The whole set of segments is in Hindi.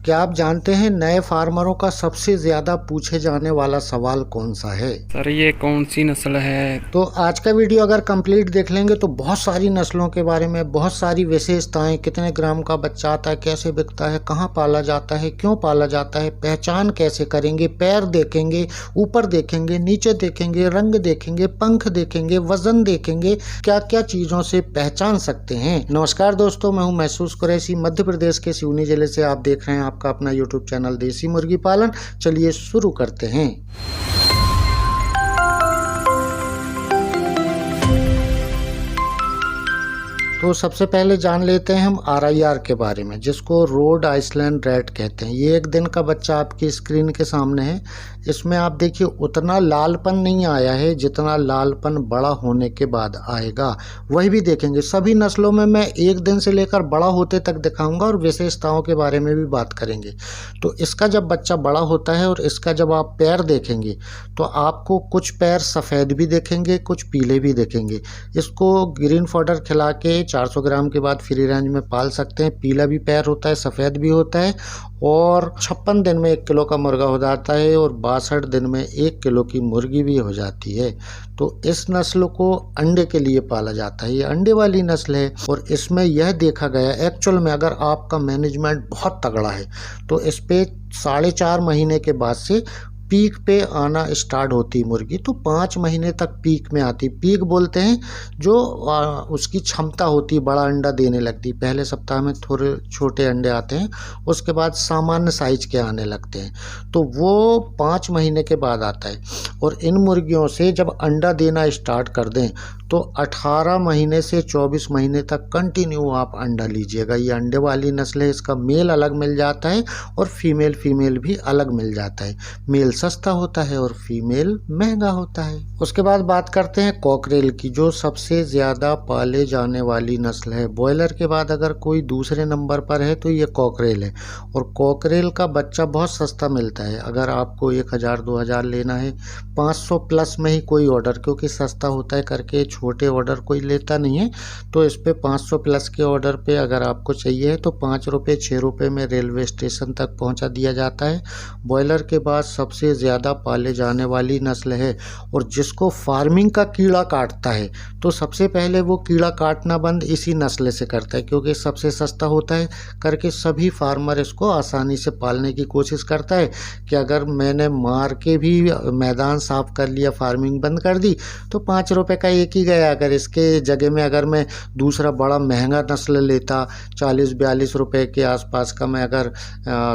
क्या आप जानते हैं नए फार्मरों का सबसे ज़्यादा पूछे जाने वाला सवाल कौन सा है? सर ये कौन सी नस्ल है? तो आज का वीडियो अगर कंप्लीट देख लेंगे तो बहुत सारी नस्लों के बारे में, बहुत सारी विशेषताएं, कितने ग्राम का बच्चा आता है, कैसे बिकता है, कहाँ पाला जाता है, क्यों पाला जाता है, पहचान कैसे करेंगे, पैर देखेंगे, ऊपर देखेंगे, नीचे देखेंगे, रंग देखेंगे, पंख देखेंगे, वजन देखेंगे, क्या क्या चीज़ों से पहचान सकते हैं। नमस्कार दोस्तों, मैं हूँ महसूस कुरैशी, मध्य प्रदेश के सिवनी जिले से आप देख रहे हैं आपका अपना यूट्यूब चैनल देसी मुर्गी पालन। चलिए शुरू करते हैं। तो सबसे पहले जान लेते हैं हम RIR के बारे में, जिसको रोड आइसलैंड रेड कहते हैं। ये एक दिन का बच्चा आपकी स्क्रीन के सामने है। इसमें आप देखिए उतना लालपन नहीं आया है जितना लालपन बड़ा होने के बाद आएगा, वही भी देखेंगे। सभी नस्लों में मैं एक दिन से लेकर बड़ा होते तक दिखाऊंगा और विशेषताओं के बारे में भी बात करेंगे। तो इसका जब बच्चा बड़ा होता है और इसका जब आप पैर देखेंगे तो आपको कुछ पैर सफ़ेद भी देखेंगे, कुछ पीले भी देखेंगे। इसको ग्रीन फॉडर खिला के 400 ग्राम के बाद फ्री रेंज में पाल सकते हैं। पीला भी पैर होता है, सफ़ेद भी होता है और 56 दिन में 1 किलो का मुर्गा हो जाता है और 62 दिन में 1 किलो की मुर्गी भी हो जाती है। तो इस नस्ल को अंडे के लिए पाला जाता है। ये अंडे वाली नस्ल है और इसमें यह देखा गया एक्चुअल में, अगर आपका मैनेजमेंट बहुत तगड़ा है तो इस पे 4.5 महीने के बाद से पीक पे आना स्टार्ट होती मुर्गी। तो 5 महीने तक पीक में आती। पीक बोलते हैं जो उसकी क्षमता होती, बड़ा अंडा देने लगती। पहले सप्ताह में थोड़े छोटे अंडे आते हैं, उसके बाद सामान्य साइज के आने लगते हैं। तो वो 5 महीने के बाद आता है। और इन मुर्गियों से जब अंडा देना स्टार्ट कर दें तो 18 महीने से 24 महीने तक कंटिन्यू आप अंडा लीजिएगा। ये अंडे वाली नस्ल है। इसका मेल अलग मिल जाता है और फीमेल भी अलग मिल जाता है। मेल सस्ता होता है और फीमेल महंगा होता है। उसके बाद बात करते हैं कॉकरेल की, जो सबसे ज़्यादा पाले जाने वाली नस्ल है। बॉयलर के बाद अगर कोई दूसरे नंबर पर है तो ये कॉकरेल है। और कॉकरेल का बच्चा बहुत सस्ता मिलता है। अगर आपको 1000-2000 लेना है, 500 प्लस में ही कोई ऑर्डर, क्योंकि सस्ता होता है करके छोटे ऑर्डर कोई लेता नहीं है। तो इस पे 500 प्लस के ऑर्डर पे अगर आपको चाहिए तो 5 रुपये 6 रुपये में रेलवे स्टेशन तक पहुंचा दिया जाता है। बॉयलर के बाद सबसे ज़्यादा पाले जाने वाली नस्ल है। और जिसको फार्मिंग का कीड़ा काटता है तो सबसे पहले वो कीड़ा काटना बंद इसी नस्ल से करता है, क्योंकि सबसे सस्ता होता है करके सभी फार्मर इसको आसानी से पालने की कोशिश करता है कि अगर मैंने मार के भी मैदान साफ कर लिया, फार्मिंग बंद कर दी, तो 5 रुपये का एक ही गया। अगर इसके जगह में अगर मैं दूसरा बड़ा महंगा नस्ल लेता, 40-42 रुपये के आसपास का, मैं अगर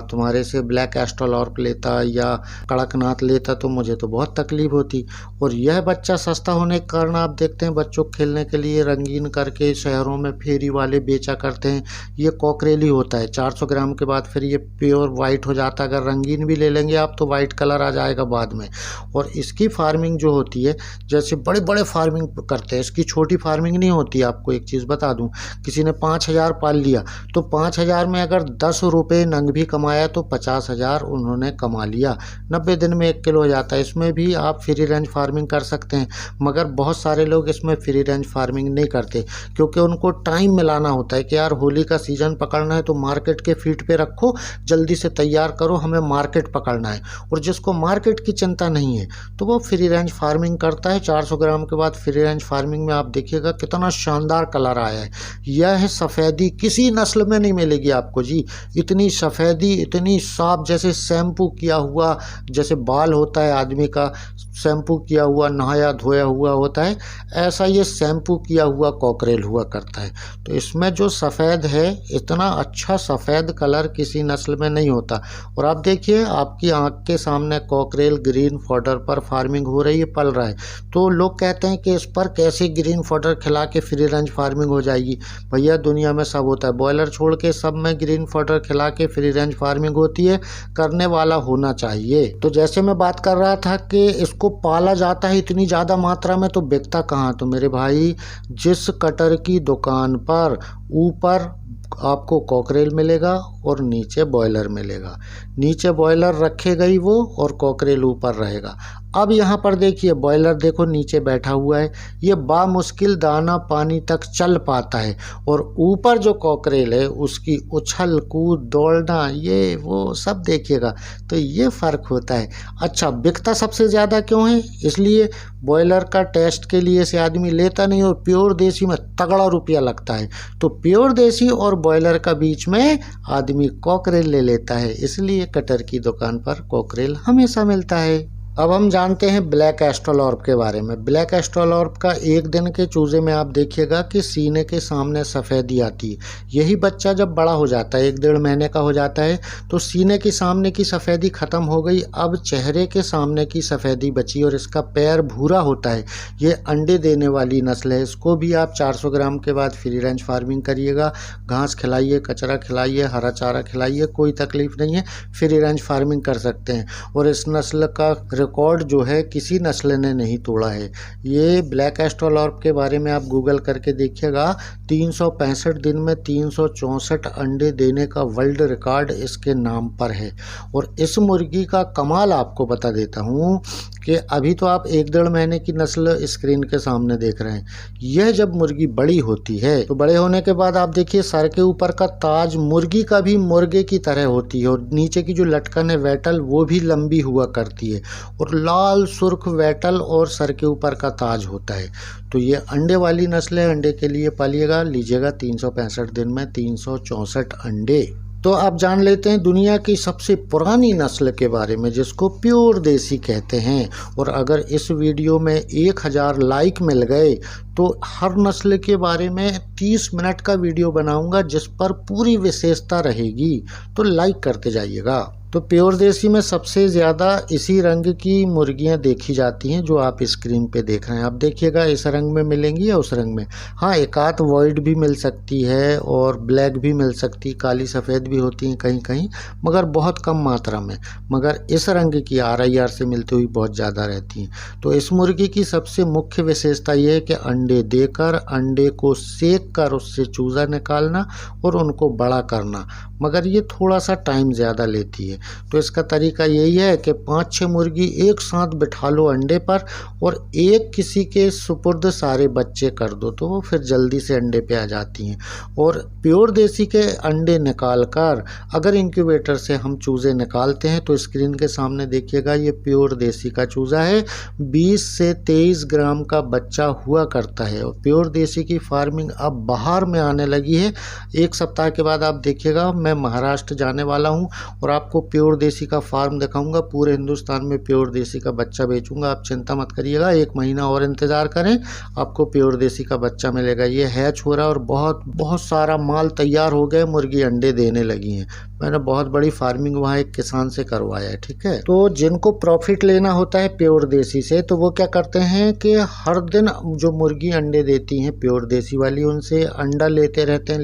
तुम्हारे से ब्लैक एस्ट्रोलॉर्प लेता या कड़कनाथ लेता तो मुझे तो बहुत तकलीफ होती। और यह बच्चा सस्ता होने के कारण आप देखते हैं बच्चों को खेलने के लिए रंगीन करके शहरों में फेरी वाले बेचा करते हैं। ये कॉकरेल ही होता है। 400 ग्राम के बाद फिर ये प्योर वाइट हो जाता है। अगर रंगीन भी ले लेंगे आप तो वाइट कलर आ जाएगा बाद में। और इसकी फार्मिंग जो होती है, जैसे बड़े बड़े फार्मिंग करते हैं, इसकी छोटी फार्मिंग नहीं होती। आपको एक चीज़ बता दूं, किसी ने 5000 पाल लिया तो 5000 में अगर 10 रुपये नंग भी कमाया तो 50,000 उन्होंने कमा लिया। 90 दिन में 1 किलो हो जाता है। इसमें भी आप फ्री रेंज फार्मिंग कर सकते हैं, मगर बहुत सारे लोग इसमें फ्री रेंज फार्मिंग नहीं करते, क्योंकि उनको टाइम मिलाना होता है कि यार होली का सीज़न पकड़ना है तो मार्केट के फीट पे रखो, जल्दी से तैयार करो, हमें मार्केट पकड़ना है। और जिसको मार्केट की चिंता नहीं है तो वो फ्री रेंज फार्मिंग करता है। 400 ग्राम के बाद फ्री रेंज फार्मिंग में आप देखिएगा कितना शानदार कलर आया है। यह सफ़ेदी किसी नस्ल में नहीं मिलेगी आपको जी। इतनी सफ़ेदी, इतनी साफ, जैसे शैम्पू किया हुआ, जैसे बाल होता है आदमी का, शैम्पू किया हुआ, नहाया धोया हुआ होता है, ऐसा ये शैम्पू किया हुआ कॉकरेल हुआ करता है। तो इसमें जो सफ़ेद है, इतना अच्छा सफ़ेद कलर किसी नस्ल में नहीं होता। और आप देखिए आपकी आंख के सामने कॉकरेल ग्रीन फॉडर पर फार्मिंग हो रही है, पल रहा है। तो लोग कहते हैं कि इस पर कैसे ग्रीन फॉडर खिला के फ्री रेंज फार्मिंग हो जाएगी। भैया दुनिया में सब होता है, बॉयलर छोड़ के सब में ग्रीन फॉडर खिला के फ्री रेंज फार्मिंग होती है। करने वाला होना चाहिए। तो जैसे मैं बात कर रहा था कि इसको पाला जाता है इतनी ज़्यादा मात्रा में, तो बिकता कहाँ? तो मेरे भाई, जिस कटर की दुकान पर ऊपर आपको कॉकरेल मिलेगा और नीचे बॉयलर मिलेगा। नीचे बॉयलर रखेगा ही वो और कॉकरेल ऊपर रहेगा। अब यहाँ पर देखिए बॉयलर देखो नीचे बैठा हुआ है, ये बामुश्किल दाना पानी तक चल पाता है और ऊपर जो कॉकरेल है उसकी उछल कूद दौड़ना ये वो सब देखिएगा, तो ये फ़र्क होता है। अच्छा, बिकता सबसे ज़्यादा क्यों है? इसलिए बॉयलर का टेस्ट के लिए से आदमी लेता नहीं और प्योर देसी में तगड़ा रुपया लगता है, तो प्योर देसी और बॉयलर का बीच में आदमी कॉकरेल ले लेता है, इसलिए कटर की दुकान पर कॉकरेल हमेशा मिलता है। अब हम जानते हैं ब्लैक एस्ट्रोलॉर्प के बारे में। ब्लैक एस्ट्रोलॉर्प का एक दिन के चूजे में आप देखिएगा कि सीने के सामने सफ़ेदी आती है। यही बच्चा जब बड़ा हो जाता है, 1-1.5 महीने का हो जाता है, तो सीने के सामने की सफ़ेदी ख़त्म हो गई, अब चेहरे के सामने की सफ़ेदी बची और इसका पैर भूरा होता है। ये अंडे देने वाली नस्ल है। इसको भी आप 400 ग्राम के बाद फ्री रेंज फार्मिंग करिएगा, घास खिलाइए, कचरा खिलाइए, हरा चारा खिलाइए, कोई तकलीफ़ नहीं है, फ्री रेंज फार्मिंग कर सकते हैं। और इस नस्ल का रिकॉर्ड जो है किसी नस्ल ने नहीं तोड़ा है। ये ब्लैक एस्ट्रोलॉर्प के बारे में आप गूगल करके देखिएगा, 365 दिन में 364 अंडे देने का वर्ल्ड रिकॉर्ड इसके नाम पर है। और इस मुर्गी का कमाल आपको बता देता हूँ कि अभी तो आप 1-1.5 महीने की नस्ल स्क्रीन के सामने देख रहे हैं, यह जब मुर्गी बड़ी होती है तो बड़े होने के बाद आप देखिए सर के ऊपर का ताज मुर्गी का भी मुर्गे की तरह होती है और नीचे की जो लटकन है वेटल वो भी लंबी हुआ करती है और लाल सुर्ख वेटल और सर के ऊपर का ताज होता है। तो ये अंडे वाली नस्ल है, अंडे के लिए पालिएगा, लीजिएगा 365 दिन में 364 अंडे। तो आप जान लेते हैं दुनिया की सबसे पुरानी नस्ल के बारे में जिसको प्योर देसी कहते हैं। और अगर इस वीडियो में 1000 लाइक मिल गए तो हर नस्ल के बारे में 30 मिनट का वीडियो बनाऊंगा जिस पर पूरी विशेषता रहेगी, तो लाइक करते जाइएगा। तो प्योर देसी में सबसे ज़्यादा इसी रंग की मुर्गियां देखी जाती हैं जो आप स्क्रीन पे देख रहे हैं। आप देखिएगा इस रंग में मिलेंगी या उस रंग में। हाँ, एक आध वाइट भी मिल सकती है और ब्लैक भी मिल सकती, काली सफ़ेद भी होती हैं कहीं कहीं, मगर बहुत कम मात्रा में। मगर इस रंग की RIR से मिलती हुई बहुत ज़्यादा रहती हैं। तो इस मुर्गी की सबसे मुख्य विशेषता ये है कि अंडे देकर, अंडे को सेक कर उससे चूज़ा निकालना और उनको बड़ा करना, मगर ये थोड़ा सा टाइम ज़्यादा लेती है। तो इसका तरीका यही है कि 5-6 मुर्गी एक साथ बिठा लो अंडे पर और एक किसी के सुपुर्द सारे बच्चे कर दो, तो वो फिर जल्दी से अंडे पे आ जाती हैं। और प्योर देसी के अंडे निकाल कर अगर इंक्यूबेटर से हम चूज़े निकालते हैं तो स्क्रीन के सामने देखिएगा ये प्योर देसी का चूज़ा है, 20 से 23 ग्राम का बच्चा हुआ करता है। और प्योर देसी की फार्मिंग अब बाहर में आने लगी है। 1 सप्ताह के बाद आप देखिएगा, मैं महाराष्ट्र जाने वाला हूँ और आपको प्योर देसी का फार्म दिखाऊंगा। पूरे हिंदुस्तान में प्योर देसी का बच्चा बेचूंगा, आप चिंता मत करिएगा, 1 महीना और इंतज़ार करें, आपको प्योर देसी का बच्चा मिलेगा। ये हैच हो रहा है और बहुत सारा माल तैयार हो गए, मुर्गी अंडे देने लगी हैं। मैंने बहुत बड़ी फार्मिंग वहाँ एक किसान से करवाया है, ठीक है। तो जिनको प्रॉफिट लेना होता है प्योर देसी से, तो वो क्या करते हैं कि हर दिन जो मुर्गी अंडे देती हैं प्योर देसी वाली, उनसे अंडा लेते रहते हैं,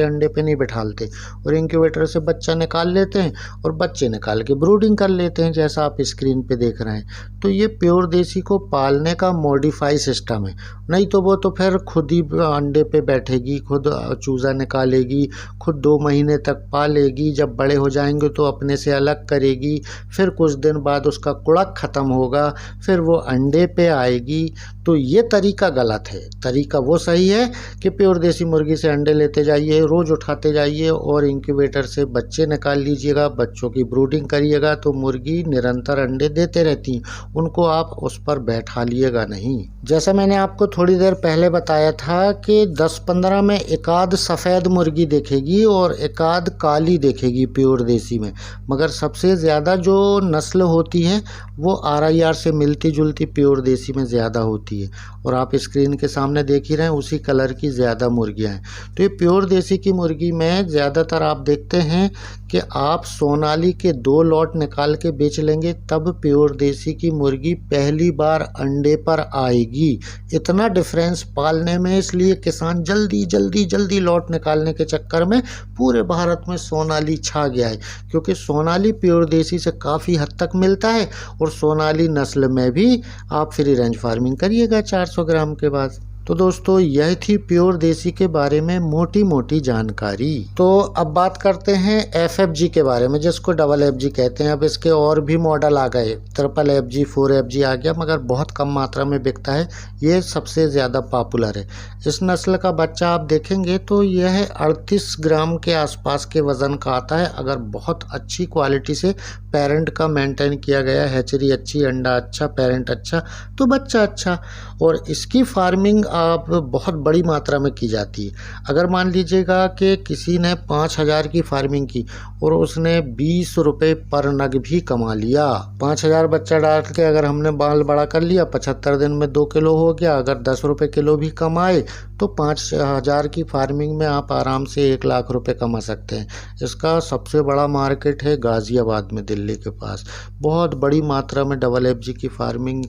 अंडे पे नहीं बिठालते और इंक्यूबेटर से बच्चा निकाल लेते हैं और बच्चे निकाल के ब्रूडिंग कर लेते हैं, जैसा आप स्क्रीन पे देख रहे हैं। तो ये प्योर देसी को पालने का मॉडिफाई सिस्टम है, नहीं तो वो तो फिर खुद ही अंडे पे बैठेगी, खुद चूज़ा निकालेगी, खुद 2 महीने तक पालेगी, जब बड़े हो जाएंगे तो अपने से अलग करेगी, फिर कुछ दिन बाद उसका कुड़क ख़त्म होगा, फिर वो अंडे पे आएगी। तो ये तरीका गलत है। तरीका वो सही है कि प्योर देसी मुर्गी से अंडे लेते जाइए, रोज़ उठाते जाइए और इंक्यूबेटर से बच्चे निकाल लीजिएगा, बच्चों की ब्रूडिंग करिएगा, तो मुर्गी निरंतर अंडे देते रहती, उनको आप उस पर बैठा लिएगा नहीं। जैसा मैंने आपको थोड़ी देर पहले बताया था कि 10-15 में एक आध सफ़ेद मुर्गी देखेगी और एक आध काली देखेगी प्योर देसी में, मगर सबसे ज़्यादा जो नस्ल होती है वो RIR से मिलती जुलती प्योर देसी में ज़्यादा होती है। और आप स्क्रीन के सामने देख ही रहे हैं, उसी कलर की ज़्यादा मुर्गियाँ हैं। तो ये प्योर देसी की मुर्गी में ज़्यादातर आप देखते हैं कि आप सोनाली के 2 लॉट निकाल के बेच लेंगे, तब प्योर देसी की मुर्गी पहली बार अंडे पर आएगी। इतना डिफरेंस पालने में, इसलिए किसान जल्दी लॉट निकालने के चक्कर में पूरे भारत में सोनाली छा गया है, क्योंकि सोनाली प्योर देसी से काफ़ी हद तक मिलता है। और सोनाली नस्ल में भी आप फ्री रेंज फार्मिंग करिएगा 400 ग्राम के बाद। तो दोस्तों यह थी प्योर देसी के बारे में मोटी मोटी जानकारी। तो अब बात करते हैं FFG के बारे में, जिसको डबल FG कहते हैं। अब इसके और भी मॉडल आ गए, ट्रिपल FG 4FG आ गया, मगर बहुत कम मात्रा में बिकता है। ये सबसे ज़्यादा पॉपुलर है। इस नस्ल का बच्चा आप देखेंगे तो यह 38 ग्राम के आसपास के वज़न का आता है। अगर बहुत अच्छी क्वालिटी से पेरेंट का मेंटेन किया गया, हैचरी अच्छी, अंडा अच्छा, पेरेंट अच्छा, तो बच्चा अच्छा। और इसकी फार्मिंग आप बहुत बड़ी मात्रा में की जाती है। अगर मान लीजिएगा कि किसी ने 5000 की फार्मिंग की और उसने 20 रुपये पर नग भी कमा लिया। 5000 बच्चा डाल के अगर हमने बाल बड़ा कर लिया, 75 दिन में 2 किलो हो गया। अगर 10 रुपये किलो भी कमाए तो 5000 की फार्मिंग में आप आराम से 1 लाख रुपए कमा सकते हैं। इसका सबसे बड़ा मार्केट है गाज़ियाबाद में, दिल्ली के पास। बहुत बड़ी मात्रा में डबल FG की फार्मिंग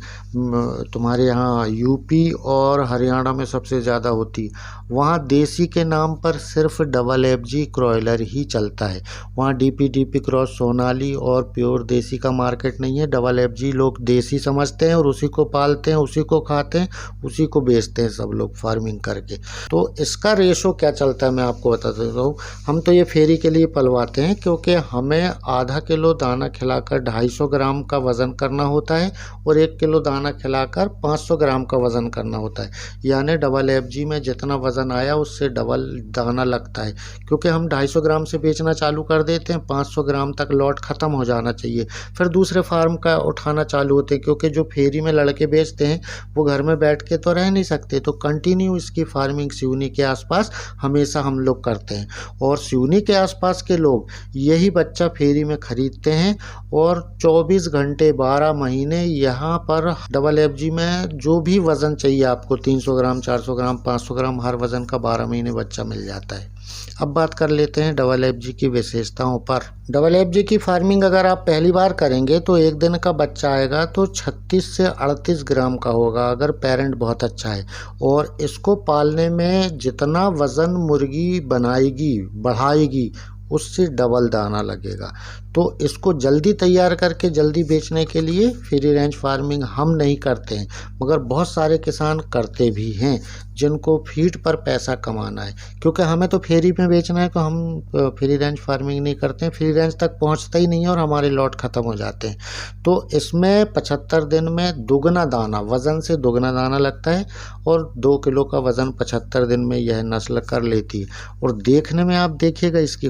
तुम्हारे यहाँ यूपी और हरियाणा में सबसे ज़्यादा होती। वहाँ देसी के नाम पर सिर्फ डबल FG क्रॉयलर ही चलता है। वहाँ DP क्रॉस, सोनाली और प्योर देसी का मार्केट नहीं है। डबल FG लोग देसी समझते हैं और उसी को पालते हैं, उसी को खाते हैं, उसी को बेचते हैं सब लोग फार्मिंग करके। तो इसका रेशो क्या चलता है मैं आपको बता देता हूँ। हम तो ये फेरी के लिए पलवाते हैं, क्योंकि हमें आधा किलो दाना खिलाकर 250 ग्राम का वज़न करना होता है और 1 किलो दाना खिलाकर 500 ग्राम का वज़न करना होता है। यानी डबल FG में जितना वज़न आया उससे डबल दाना लगता है। क्योंकि हम 250 ग्राम से बेचना चालू कर देते हैं, 500 ग्राम तक लॉट ख़त्म हो जाना चाहिए, फिर दूसरे फार्म का उठाना चालू होते हैं। क्योंकि जो फेरी में लड़के बेचते हैं वो घर में बैठ के तो रह नहीं सकते, तो कंटिन्यू इसकी फार्मिंग सिवनी के आसपास हमेशा हम लोग करते हैं। और सिवनी के आसपास के लोग यही बच्चा फेरी में ख़रीदते हैं और 24 घंटे 12 महीने यहाँ पर डबल FG में जो भी वज़न चाहिए आपको, 300 ग्राम, 400 ग्राम, 500 ग्राम, हर वज़न का 12 महीने बच्चा मिल जाता है। अब बात कर लेते हैं डबल FG की विशेषताओं पर। डबल FG की फार्मिंग अगर आप पहली बार करेंगे तो एक दिन का बच्चा आएगा तो 36 से 38 ग्राम का होगा, अगर पेरेंट बहुत अच्छा है। और इसको पालने में जितना वज़न मुर्गी बनाएगी, बढ़ाएगी, उससे डबल दाना लगेगा। तो इसको जल्दी तैयार करके जल्दी बेचने के लिए फ्री रेंज फार्मिंग हम नहीं करते हैं, मगर बहुत सारे किसान करते भी हैं जिनको फीड पर पैसा कमाना है। क्योंकि हमें तो फेरी में बेचना है, तो हम फ्री रेंज फार्मिंग नहीं करते हैं। फ्री रेंज तक पहुंचता ही नहीं है और हमारे लॉट ख़त्म हो जाते हैं। तो इसमें 75 दिन में दुगना दाना, वज़न से दुगना दाना लगता है और 2 किलो का वज़न 75 दिन में यह नस्ल कर लेती है। और देखने में आप देखिएगा इसकी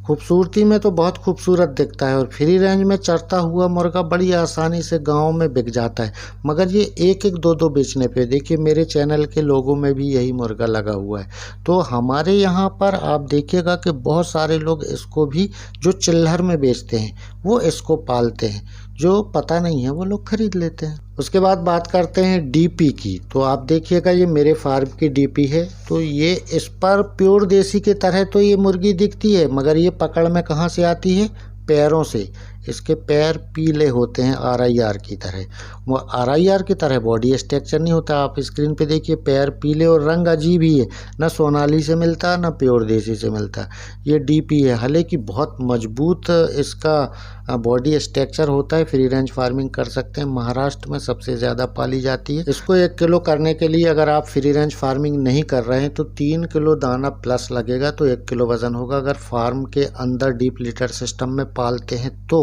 खूबसूरती में तो बहुत खूबसूरत दिखता है। और फ्री रेंज में चरता हुआ मुर्गा बड़ी आसानी से गांव में बिक जाता है, मगर ये 1-1, 2-2 बेचने पे, देखिए मेरे चैनल के लोगों में भी यही मुर्गा लगा हुआ है। तो हमारे यहाँ पर आप देखिएगा कि बहुत सारे लोग इसको भी, जो चिल्लर में बेचते हैं, वो इसको पालते हैं। जो पता नहीं है वो लोग खरीद लेते हैं। उसके बाद बात करते हैं DP की। तो आप देखिएगा ये मेरे फार्म की DP है। तो ये इस पर प्योर देसी की तरह तो ये मुर्गी दिखती है, मगर ये पकड़ में कहाँ से आती है? पैरों से। इसके पैर पीले होते हैं RIR की तरह। वो RIR की तरह बॉडी स्ट्रक्चर नहीं होता। आप स्क्रीन पे देखिए, पैर पीले और रंग अजीब ही है, ना सोनाली से मिलता ना प्योर देसी से मिलता। ये DP है, हालांकि बहुत मजबूत इसका बॉडी स्ट्रक्चर होता है। फ्री रेंज फार्मिंग कर सकते हैं। महाराष्ट्र में सबसे ज़्यादा पाली जाती है। इसको 1 किलो करने के लिए अगर आप फ्री रेंज फार्मिंग नहीं कर रहे हैं तो 3 किलो दाना प्लस लगेगा, तो 1 किलो वज़न होगा। अगर फार्म के अंदर डीप लिटर सिस्टम में पालते हैं तो,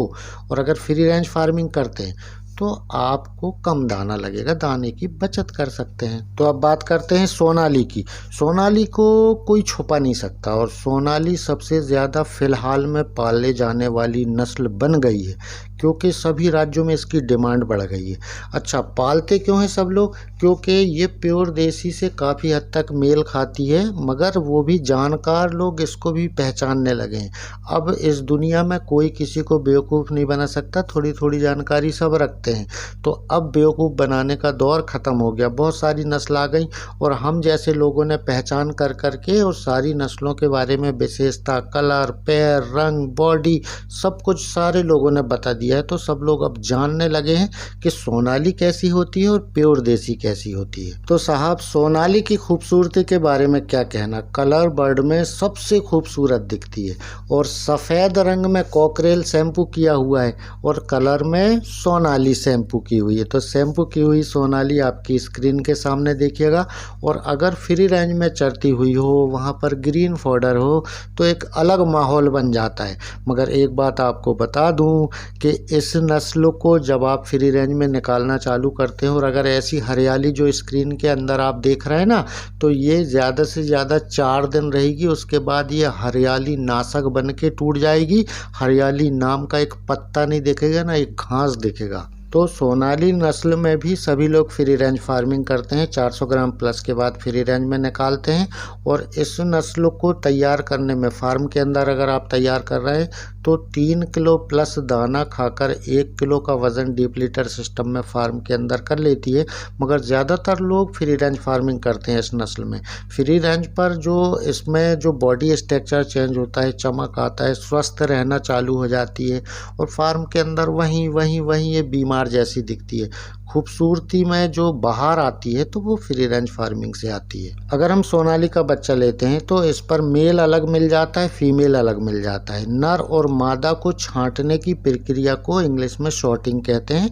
और अगर फ्री रेंज फार्मिंग करते हैं तो आपको कम दाना लगेगा, दाने की बचत कर सकते हैं। तो अब बात करते हैं सोनाली की। सोनाली को कोई छुपा नहीं सकता और सोनाली सबसे ज़्यादा फ़िलहाल में पाले जाने वाली नस्ल बन गई है, क्योंकि सभी राज्यों में इसकी डिमांड बढ़ गई है। अच्छा, पालते क्यों हैं सब लोग? क्योंकि ये प्योर देसी से काफ़ी हद तक मेल खाती है, मगर वो भी जानकार लोग इसको भी पहचानने लगे हैं। अब इस दुनिया में कोई किसी को बेवकूफ़ नहीं बना सकता, थोड़ी थोड़ी जानकारी सब रखते हैं। तो अब बेवकूफ़ बनाने का दौर ख़त्म हो गया। बहुत सारी नस्ल आ गई और हम जैसे लोगों ने पहचान कर करके और सारी नस्लों के बारे में विशेषता, कलर, पैर, रंग, बॉडी, सब कुछ सारे लोगों ने बता दिया। दिया है तो सब लोग अब जानने लगे हैं कि सोनाली कैसी होती है और प्योर देसी कैसी होती है। तो साहब, सोनाली की खूबसूरती के बारे में क्या कहना। कलर बर्ड में सबसे खूबसूरत दिखती है और सफ़ेद रंग में कॉकरेल शैम्पू किया हुआ है और कलर में सोनाली शैम्पू की हुई है। तो शैम्पू की हुई सोनाली आपकी स्क्रीन के सामने देखिएगा। और अगर फ्री रेंज में चरती हुई हो, वहाँ पर ग्रीन फॉडर हो, तो एक अलग माहौल बन जाता है। मगर एक बात आपको बता दूं कि इस नस्ल को जब आप फ्री रेंज में निकालना चालू करते हैं और अगर ऐसी हरियाली जो स्क्रीन के अंदर आप देख रहे हैं ना, तो ये ज़्यादा से ज़्यादा 4 दिन रहेगी। उसके बाद ये हरियाली नाशक बन के टूट जाएगी। हरियाली नाम का एक पत्ता नहीं दिखेगा, ना एक घास दिखेगा। तो सोनाली नस्ल में भी सभी लोग फ्री रेंज फार्मिंग करते हैं। 400 ग्राम प्लस के बाद फ्री रेंज में निकालते हैं। और इस नस्ल को तैयार करने में, फार्म के अंदर अगर आप तैयार कर रहे हैं तो 3 किलो प्लस दाना खाकर 1 किलो का वज़न डीप लीटर सिस्टम में फार्म के अंदर कर लेती है। मगर ज़्यादातर लोग फ्री रेंज फार्मिंग करते हैं इस नस्ल में। फ्री रेंज पर जो इसमें जो बॉडी स्ट्रक्चर चेंज होता है, चमक आता है, स्वस्थ रहना चालू हो जाती है और फार्म के अंदर वहीं ये बीमार जैसी दिखती है। खूबसूरती में जो बाहर आती है तो वो फ्री रेंज फार्मिंग से आती है। अगर हम सोनाली का बच्चा लेते हैं तो इस पर मेल अलग मिल जाता है, फीमेल अलग मिल जाता है। नर और मादा को छांटने की प्रक्रिया को इंग्लिश में सॉर्टिंग कहते हैं।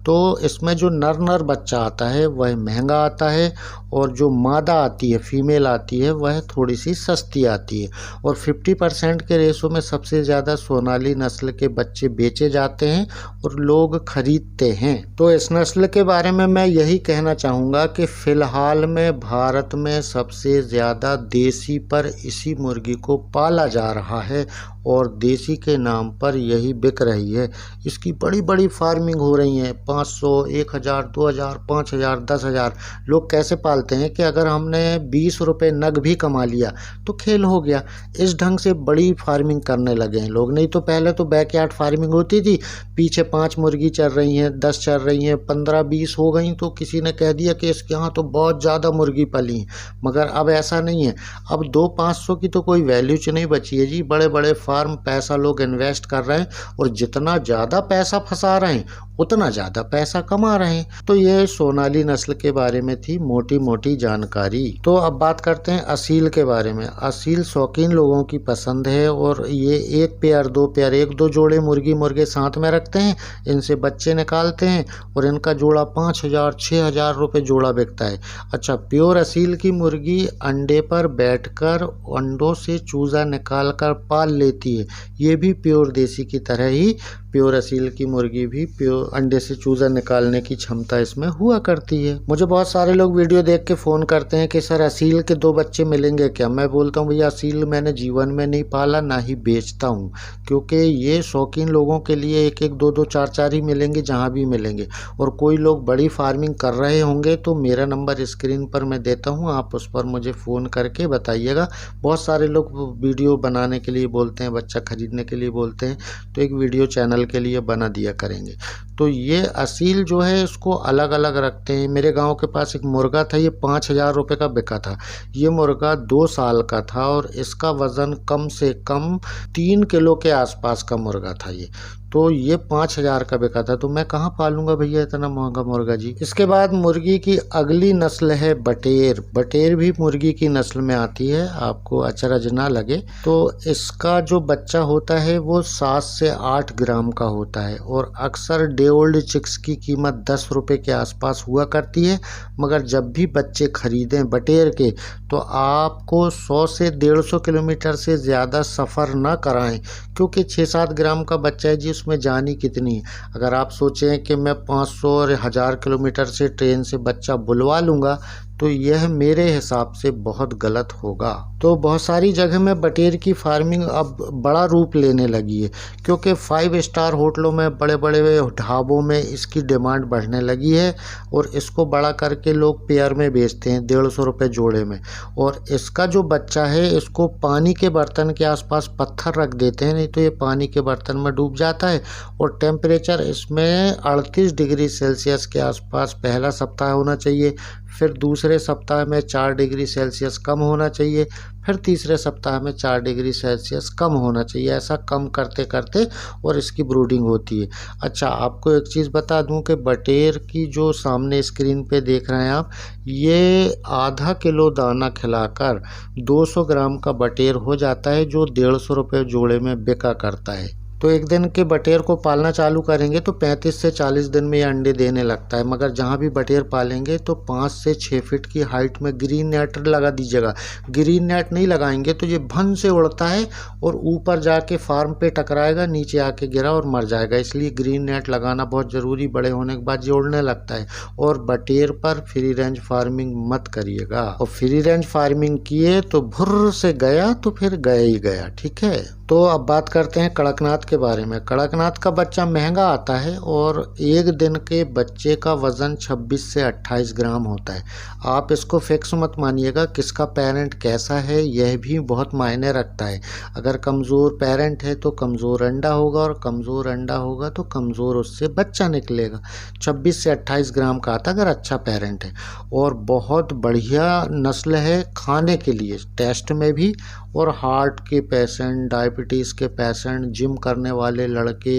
तो इसमें जो नर बच्चा आता है वह महंगा आता है और जो मादा आती है, फीमेल आती है, वह थोड़ी सी सस्ती आती है। और 50% के रेशो में सबसे ज़्यादा सोनाली नस्ल के बच्चे बेचे जाते हैं और लोग खरीदते हैं। तो इस नस्ल के बारे में मैं यही कहना चाहूँगा कि फ़िलहाल में भारत में सबसे ज़्यादा देसी पर इसी मुर्गी को पाला जा रहा है और देसी के नाम पर यही बिक रही है। इसकी बड़ी बड़ी फार्मिंग हो रही हैं। 500, 1000, 2000, 5000, 10,000। लोग कैसे पालते हैं कि अगर हमने 20 रुपये नग भी कमा लिया तो खेल हो गया। इस ढंग से बड़ी फार्मिंग करने लगे हैं लोग। नहीं तो पहले तो बैकयार्ड फार्मिंग होती थी, पीछे 5 मुर्गी चल रही हैं, 10 चल रही हैं, 15-20 हो गई तो किसी ने कह दिया कि इसके यहाँ तो बहुत ज़्यादा मुर्गी पली हैं। मगर अब ऐसा नहीं है। अब 200-500 की तो कोई वैल्यू नहीं बची है जी। बड़े बड़े फार्म, पैसा लोग इन्वेस्ट कर रहे हैं और जितना ज़्यादा पैसा फंसा रहे हैं उतना ज़्यादा पैसा कमा रहे हैं। तो ये सोनाली नस्ल के बारे में थी मोटी मोटी जानकारी। तो अब बात करते हैं असील के बारे में। असील शौकीन लोगों की पसंद है और ये 1 पेयर 2 पेयर 1-2 जोड़े मुर्गे साथ में रखते हैं, इनसे बच्चे निकालते हैं और इनका जोड़ा 5,000-6,000 रुपये जोड़ा बिकता है। अच्छा, प्योर असील की मुर्गी अंडे पर बैठकर अंडों से चूजा निकाल कर पाल लेती है। ये भी प्योर देसी की तरह ही प्योर असील की मुर्गी भी प्योर अंडे से चूजा निकालने की क्षमता इसमें हुआ करती है। मुझे बहुत सारे लोग वीडियो देख के फ़ोन करते हैं कि सर असील के 2 बच्चे मिलेंगे क्या। मैं बोलता हूँ भैया, असील मैंने जीवन में नहीं पाला, ना ही बेचता हूँ, क्योंकि ये शौकीन लोगों के लिए 1-1, 2-2, 4-4 ही मिलेंगे जहाँ भी मिलेंगे। और कोई लोग बड़ी फार्मिंग कर रहे होंगे तो मेरा नंबर स्क्रीन पर मैं देता हूँ, आप उस पर मुझे फ़ोन करके बताइएगा। बहुत सारे लोग वीडियो बनाने के लिए बोलते हैं, बच्चा खरीदने के लिए बोलते हैं, तो एक वीडियो चैनल के लिए बना दिया करेंगे। तो ये असील जो है इसको अलग अलग रखते हैं। मेरे गांव के पास एक मुर्गा था, ये 5,000 रुपये का बिका था। ये मुर्गा 2 साल का था और इसका वज़न कम से कम 3 किलो के आसपास का मुर्गा था ये। तो ये 5,000 का बिका था। तो मैं कहाँ पालूंगा भैया इतना महंगा मुर्गा जी। इसके बाद मुर्गी की अगली नस्ल है बटेर। बटेर भी मुर्गी की नस्ल में आती है, आपको अचरज ना लगे। तो इसका जो बच्चा होता है वो 7 से 8 ग्राम का होता है और अक्सर डे ओल्ड चिक्स की कीमत 10 रुपये के आसपास हुआ करती है। मगर जब भी बच्चे खरीदें बटेर के तो आपको 100 से 150 किलोमीटर से ज़्यादा सफ़र ना कराएं, क्योंकि 6-7 ग्राम का बच्चा है जी, उसमें जानी कितनी है। अगर आप सोचें कि मैं 500 और 1000 किलोमीटर से ट्रेन से बच्चा बुलवा लूँगा तो यह मेरे हिसाब से बहुत गलत होगा। तो बहुत सारी जगह में बटेर की फार्मिंग अब बड़ा रूप लेने लगी है, क्योंकि 5 स्टार होटलों में, बड़े बड़े ढाबों में इसकी डिमांड बढ़ने लगी है और इसको बड़ा करके लोग पेयर में बेचते हैं 150 रुपये जोड़े में। और इसका जो बच्चा है इसको पानी के बर्तन के आसपास पत्थर रख देते हैं, नहीं तो ये पानी के बर्तन में डूब जाता है। और टेम्परेचर इसमें 38 डिग्री सेल्सियस के आसपास पहला सप्ताह होना चाहिए, फिर दूसरे सप्ताह में 4 डिग्री सेल्सियस कम होना चाहिए, फिर तीसरे सप्ताह में 4 डिग्री सेल्सियस कम होना चाहिए। ऐसा कम करते करते और इसकी ब्रूडिंग होती है। अच्छा, आपको एक चीज़ बता दूं कि बटेर की जो सामने स्क्रीन पे देख रहे हैं आप, ये आधा किलो दाना खिलाकर 200 ग्राम का बटेर हो जाता है, जो 150 रुपये जोड़े में बिका करता है। तो एक दिन के बटेर को पालना चालू करेंगे तो 35 से 40 दिन में ये अंडे देने लगता है। मगर जहाँ भी बटेर पालेंगे तो 5 से 6 फीट की हाइट में ग्रीन नेट लगा दीजिएगा। ग्रीन नेट नहीं लगाएंगे तो ये भन से उड़ता है और ऊपर जाके फार्म पे टकराएगा, नीचे आके गिरा और मर जाएगा। इसलिए ग्रीन नेट लगाना बहुत ज़रूरी। बड़े होने के बाद ये उड़ने लगता है। और बटेर पर फ्री रेंज फार्मिंग मत करिएगा। और फ्री रेंज फार्मिंग किए तो भुर्र से गया तो फिर गया ही गया। ठीक है, तो अब बात करते हैं कड़कनाथ के बारे में। कड़कनाथ का बच्चा महंगा आता है और एक दिन के बच्चे का वज़न 26 से 28 ग्राम होता है। आप इसको फिक्स मत मानिएगा, किसका पेरेंट कैसा है यह भी बहुत मायने रखता है। अगर कमज़ोर पेरेंट है तो कमज़ोर अंडा होगा, और कमज़ोर अंडा होगा तो कमज़ोर उससे बच्चा निकलेगा। 26 से 28 ग्राम का आता अगर अच्छा पेरेंट है। और बहुत बढ़िया नस्ल है खाने के लिए, टेस्ट में भी। और हार्ट के पेशेंट, डायबिटीज़ के पेशेंट, जिम करने वाले लड़के,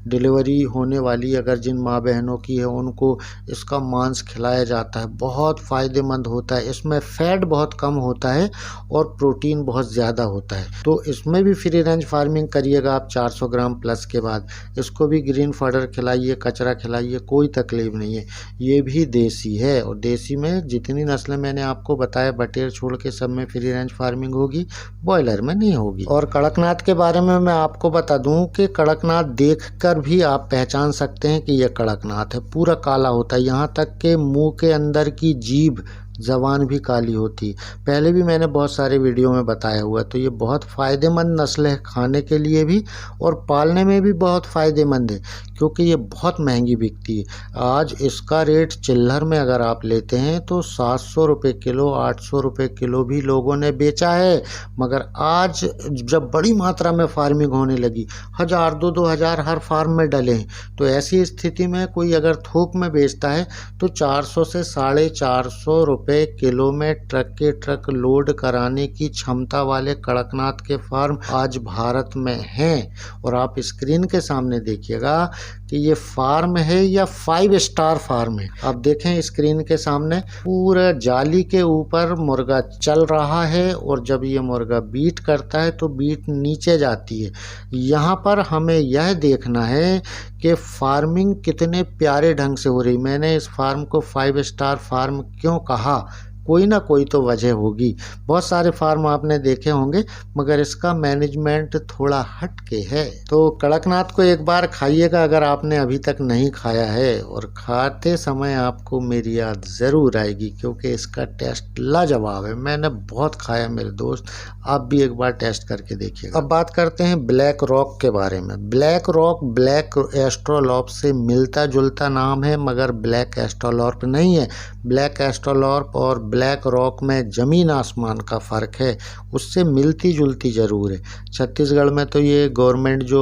डिलीवरी होने वाली अगर जिन माँ बहनों की है उनको इसका मांस खिलाया जाता है। बहुत फ़ायदेमंद होता है। इसमें फैट बहुत कम होता है और प्रोटीन बहुत ज़्यादा होता है। तो इसमें भी फ्री रेंज फार्मिंग करिएगा आप 400 ग्राम प्लस के बाद। इसको भी ग्रीन फॉडर खिलाइए, कचरा खिलाइए, कोई तकलीफ नहीं है। ये भी देसी है। और देसी में जितनी नस्लें मैंने आपको बताया बटेर छोड़ के सब में फ्री रेंज फार्मिंग होगी, बॉयलर में नहीं होगी। और कड़कनाथ के बारे में मैं आपको बता दूं कि कड़कनाथ देखकर भी आप पहचान सकते हैं कि यह कड़कनाथ है। पूरा काला होता है, यहाँ तक कि मुंह के अंदर की जीभ, ज़बान भी काली होती है। पहले भी मैंने बहुत सारे वीडियो में बताया हुआ। तो ये बहुत फ़ायदेमंद नस्ल है खाने के लिए भी, और पालने में भी बहुत फ़ायदेमंद है, क्योंकि ये बहुत महंगी बिकती है। आज इसका रेट चिल्लर में अगर आप लेते हैं तो 700 रुपये किलो, 800 रुपये किलो भी लोगों ने बेचा है। मगर आज जब बड़ी मात्रा में फार्मिंग होने लगी, 1000 2-2 हज़ार हर फार्म में डले हैं, तो ऐसी स्थिति में कोई अगर थोक में बेचता है तो 400 से 450 रुपये किलो में ट्रक के ट्रक लोड कराने की क्षमता वाले कड़कनाथ के फार्म आज भारत में हैं। और आप स्क्रीन के सामने देखिएगा कि ये फार्म है या 5 स्टार फार्म है। आप देखें स्क्रीन के सामने, पूरा जाली के ऊपर मुर्गा चल रहा है, और जब ये मुर्गा बीट करता है तो बीट नीचे जाती है। यहाँ पर हमें यह देखना है कि फार्मिंग कितने प्यारे ढंग से हो रही। मैंने इस फार्म को 5 स्टार फार्म क्यों कहा, कोई ना कोई तो वजह होगी। बहुत सारे फार्म आपने देखे होंगे, मगर इसका मैनेजमेंट थोड़ा हट के है। तो कड़कनाथ को एक बार खाइएगा अगर आपने अभी तक नहीं खाया है, और खाते समय आपको मेरी याद ज़रूर आएगी, क्योंकि इसका टेस्ट लाजवाब है। मैंने बहुत खाया मेरे दोस्त, आप भी एक बार टेस्ट करके देखिएगा। अब बात करते हैं ब्लैक रॉक के बारे में। ब्लैक रॉक ब्लैक एस्ट्रोलॉर्प से मिलता जुलता नाम है, मगर ब्लैक एस्ट्रोलॉर्प नहीं है। ब्लैक एस्ट्रोलॉर्प और ब्लैक रॉक में ज़मीन आसमान का फ़र्क है। उससे मिलती जुलती ज़रूर है। छत्तीसगढ़ में तो ये गवर्नमेंट जो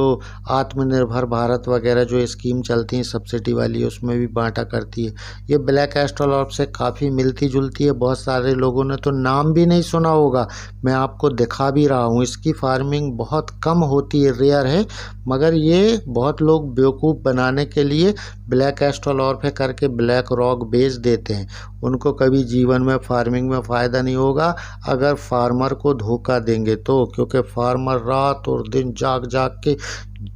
आत्मनिर्भर भारत वगैरह जो स्कीम चलती हैं सब्सिडी वाली, उसमें भी बांटा करती है। ये ब्लैक एस्ट्रोलॉर्प से काफ़ी मिलती जुलती है। बहुत सारे लोगों ने तो नाम भी नहीं सुना होगा, मैं आपको दिखा भी रहा हूँ। इसकी फार्मिंग बहुत कम होती है, रेयर है, मगर ये बहुत लोग बेवकूफ़ बनाने के लिए ब्लैक एस्ट्रोलॉर्प है करके ब्लैक रॉक बेच देते हैं। उनको कभी जीवन में फार्मिंग में फ़ायदा नहीं होगा अगर फार्मर को धोखा देंगे तो, क्योंकि फार्मर रात और दिन जाग जाग के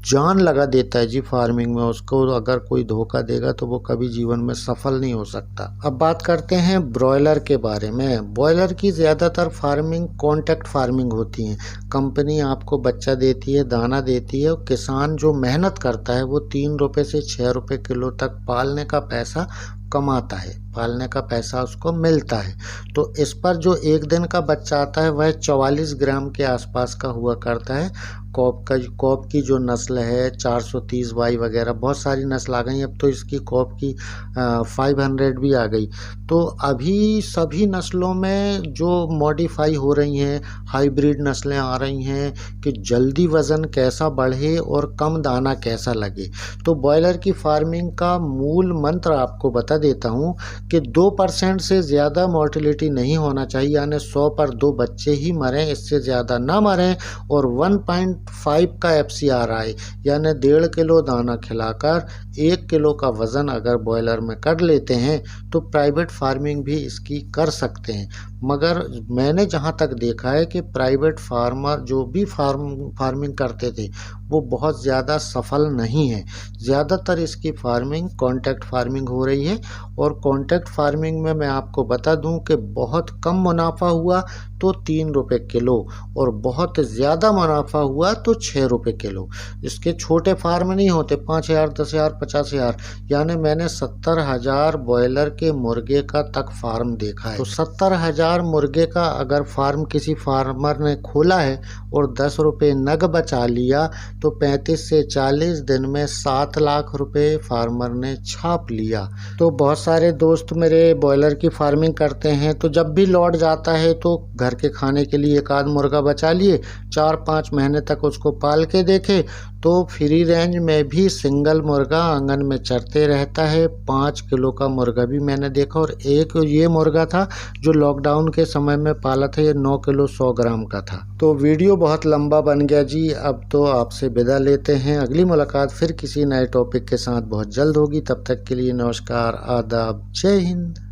जान लगा देता है जी फार्मिंग में। उसको अगर कोई धोखा देगा तो वो कभी जीवन में सफल नहीं हो सकता। अब बात करते हैं ब्रॉयलर के बारे में। ब्रॉयलर की ज़्यादातर फार्मिंग कॉन्ट्रैक्ट फार्मिंग होती है। कंपनी आपको बच्चा देती है, दाना देती है, और किसान जो मेहनत करता है वो 3 रुपये से 6 रुपये किलो तक पालने का पैसा कमाता है, पालने का पैसा उसको मिलता है। तो इस पर जो एक दिन का बच्चा आता है वह 44 ग्राम के आसपास का हुआ करता है। कॉप की जो नस्ल है 430Y वगैरह बहुत सारी नस्ल आ गई। अब तो इसकी कॉप की 500 भी आ गई। तो अभी सभी नस्लों में जो मॉडिफाई हो रही हैं, हाइब्रिड नस्लें आ रही हैं कि जल्दी वज़न कैसा बढ़े और कम दाना कैसा लगे। तो बॉयलर की फार्मिंग का मूल मंत्र आपको बता देता हूँ कि 2% से ज़्यादा मोर्टेलिटी नहीं होना चाहिए, यानी 100 पर 2 बच्चे ही मरें, इससे ज़्यादा ना मरें। और 1.5 का FCRI यानी 1.5 किलो दाना खिलाकर 1 किलो का वज़न अगर बॉयलर में कर लेते हैं तो प्राइवेट फार्मिंग भी इसकी कर सकते हैं। मगर मैंने जहाँ तक देखा है कि प्राइवेट फार्मर जो भी फार्मिंग करते थे वो बहुत ज़्यादा सफल नहीं है। ज़्यादातर इसकी फार्मिंग कॉन्ट्रैक्ट फार्मिंग हो रही है, और कॉन्ट्रैक्ट फार्मिंग में मैं आपको बता दूं कि बहुत कम मुनाफा हुआ तो 3 रुपये किलो, और बहुत ज़्यादा मुनाफा हुआ तो 6 रुपये किलो। इसके छोटे फार्म नहीं होते 5,000, 10,000, 50,000, यानी मैंने 70,000 बॉयलर के मुर्गे का तक फार्म देखा है। तो 70,000 मुर्गे का अगर फार्म किसी फार्मर ने खोला है और 10 रुपये नग बचा लिया तो 35 से 40 दिन में 7 लाख रुपए फार्मर ने छाप लिया। तो बहुत सारे दोस्त मेरे बॉयलर की फार्मिंग करते हैं, तो जब भी लौट जाता है तो घर के खाने के लिए एक आध मुर्गा बचा लिए, 4-5 महीने तक उसको पाल के देखे तो फ्री रेंज में भी सिंगल मुर्गा आंगन में चरते रहता है। 5 किलो का मुर्गा भी मैंने देखा, और एक ये मुर्गा था जो लॉकडाउन के समय में पाला था, ये 9 किलो 100 ग्राम का था। तो वीडियो बहुत लंबा बन गया जी, अब तो आपसे विदा लेते हैं। अगली मुलाकात फिर किसी नए टॉपिक के साथ बहुत जल्द होगी। तब तक के लिए नमस्कार, आदाब, जय हिंद।